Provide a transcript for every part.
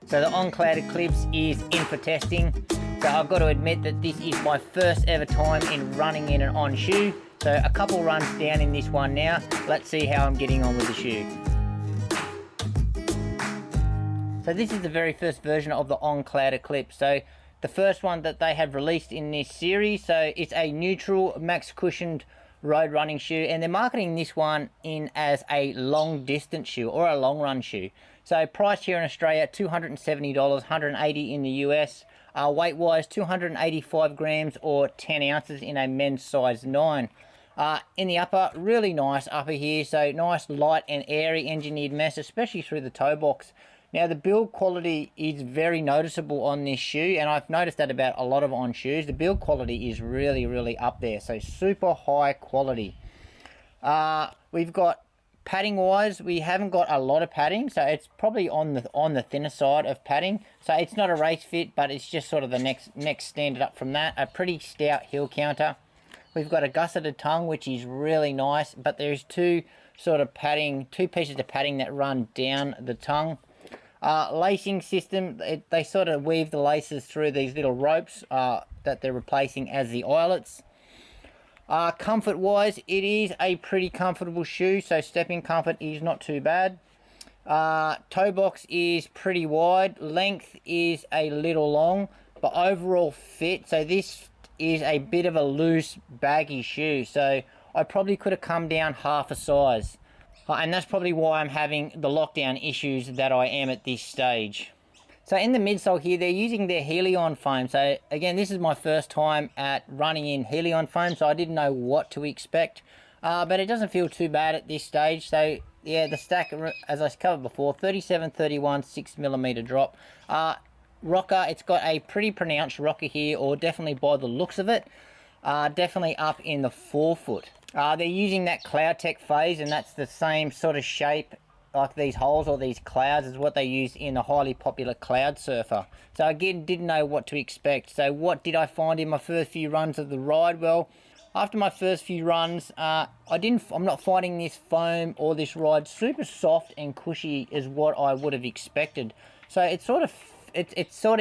So the On Cloudeclipse is in for testing. So I've got to admit that this is my first ever time in running in an On shoe. So a couple runs down in this one now. Let's see how I'm getting on with the shoe. So this is the very first version of the On Cloudeclipse. So the first one that they have released in this series. So it's a neutral max cushioned road running shoe, and they're marketing this one in as a long distance shoe or a long run shoe. So priced here in Australia, $270, $180 in the US. Weight wise, 285 grams or 10 ounces in a men's size 9. In the upper, really nice upper here. So nice light and airy engineered mesh, especially through the toe box. Now the build quality is very noticeable on this shoe, and I've noticed that about a lot of On shoes. The build quality is really up there, so super high quality. We've got padding wise, we haven't got a lot of padding, so it's probably on the thinner side of padding. So it's not a race fit, but it's just sort of the next standard up from that. A pretty stout heel counter. We've got a gusseted tongue, which is really nice, but there's two pieces of padding that run down the tongue. Lacing system, they sort of weave the laces through these little ropes that they're replacing as the eyelets. Comfort wise, it is a pretty comfortable shoe, so stepping comfort is not too bad. Toe box is pretty wide, length is a little long, but overall fit, so this is a bit of a loose baggy shoe, so I probably could have come down half a size. And that's probably why I'm having the lockdown issues that I am at this stage. So in the midsole here, they're using their Helion foam. So again, this is my first time at running in Helion foam, so I didn't know what to expect. But it doesn't feel too bad at this stage. So yeah, the stack, as I covered before, 37, 31, 6mm drop. Rocker, it's got a pretty pronounced rocker here, or definitely by the looks of it, definitely up in the forefoot. They're using that Cloudtech phase, and that's the same sort of shape, like these holes or these clouds, is what they use in the highly popular Cloud Surfer. So again, didn't know what to expect. So what did I find in my first few runs of the ride? Well, after my first few runs, I'm not finding this foam or this ride super soft and cushy as what I would have expected. So it's sort of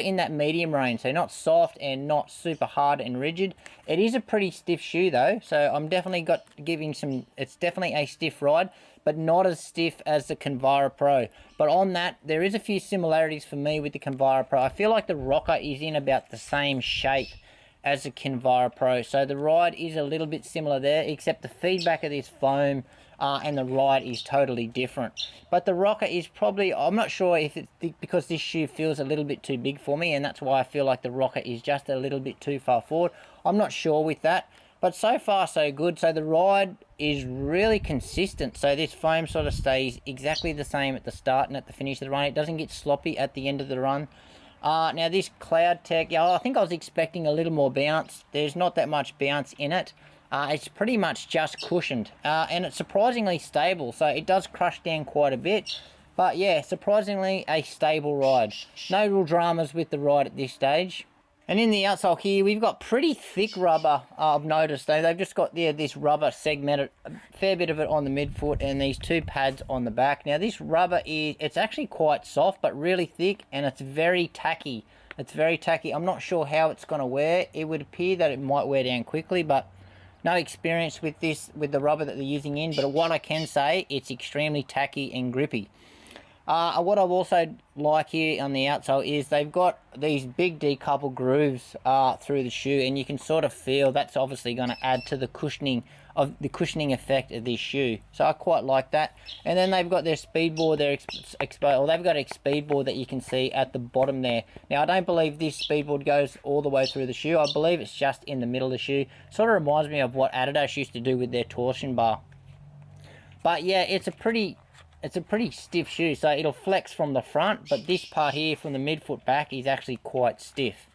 in that medium range, so not soft and not super hard and rigid. It is a pretty stiff shoe though, so I'm definitely it's definitely a stiff ride, but not as stiff as the Kinvara Pro. But on that, there is a few similarities for me with the Kinvara Pro. I feel like the rocker is in about the same shape as the Kinvara Pro, so the ride is a little bit similar there, except the feedback of this foam and the ride is totally different. But the rocker is probably, I'm not sure if it's because this shoe feels a little bit too big for me, and that's why I feel like the rocker is just a little bit too far forward. I'm not sure with that, but so far so good. So the ride is really consistent, so this foam sort of stays exactly the same at the start and at the finish of the run. It doesn't get sloppy at the end of the run. Now this Cloudtech, yeah, I think I was expecting a little more bounce. There's not that much bounce in it. It's pretty much just cushioned, and it's surprisingly stable, so it does crush down quite a bit, but yeah, surprisingly a stable ride. No real dramas with the ride at this stage. And in the outsole here, we've got pretty thick rubber. I've noticed they've just got this rubber segmented, a fair bit of it on the midfoot, and these two pads on the back. Now this rubber it's actually quite soft but really thick, and it's very tacky. It's very tacky. I'm not sure how it's going to wear. It would appear that it might wear down quickly, but no experience with the rubber that they're using in. But what I can say, it's extremely tacky and grippy. What I've also like here on the outsole is they've got these big decoupled grooves through the shoe, and you can sort of feel that's obviously going to add to the cushioning effect of this shoe. So I quite like that. And then they've got their speedboard, they've got a speedboard that you can see at the bottom there. Now I don't believe this speedboard goes all the way through the shoe. I believe it's just in the middle of the shoe. Sort of reminds me of what Adidas used to do with their torsion bar. But yeah, it's a pretty stiff shoe, so it'll flex from the front, but this part here from the midfoot back is actually quite stiff.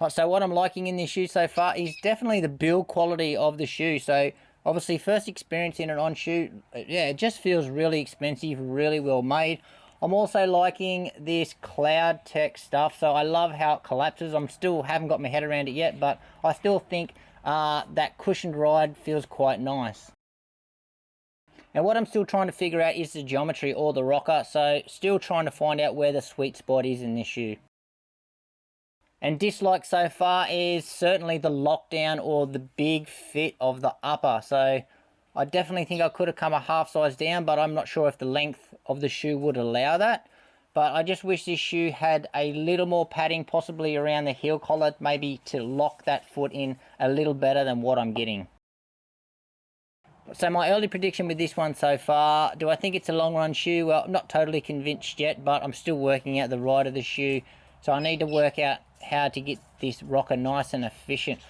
Right, so what I'm liking in this shoe so far is definitely the build quality of the shoe. So obviously first experience in an On shoe, yeah, it just feels really expensive, really well made. I'm also liking this Cloudtech stuff, so I love how it collapses. Haven't got my head around it yet, but I still think that cushioned ride feels quite nice. And what I'm still trying to figure out is the geometry or the rocker, so still trying to find out where the sweet spot is in this shoe. And dislike so far is certainly the lockdown or the big fit of the upper. So I definitely think I could have come a half size down, but I'm not sure if the length of the shoe would allow that. But I just wish this shoe had a little more padding, possibly around the heel collar, maybe to lock that foot in a little better than what I'm getting. So my early prediction with this one so far, do I think it's a long run shoe? Well, I'm not totally convinced yet, but I'm still working out the ride of the shoe. So I need to work out how to get this rocker nice and efficient.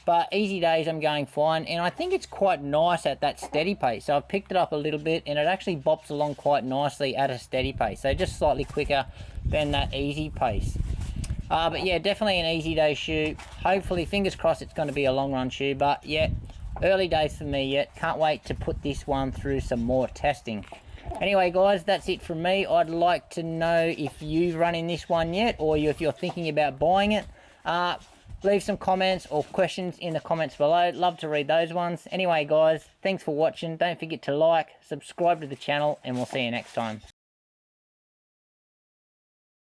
But easy days I'm going fine, and I think it's quite nice at that steady pace. So I've picked it up a little bit, and it actually bops along quite nicely at a steady pace. So just slightly quicker than that easy pace. But yeah, definitely an easy day shoe. Hopefully, fingers crossed, it's going to be a long run shoe. But yeah, early days for me yet. Can't wait to put this one through some more testing. Anyway, guys, that's it from me. I'd like to know if you've run in this one yet, or if you're thinking about buying it. Leave some comments or questions in the comments below. Love to read those ones. Anyway, guys, thanks for watching. Don't forget to like, subscribe to the channel, and we'll see you next time.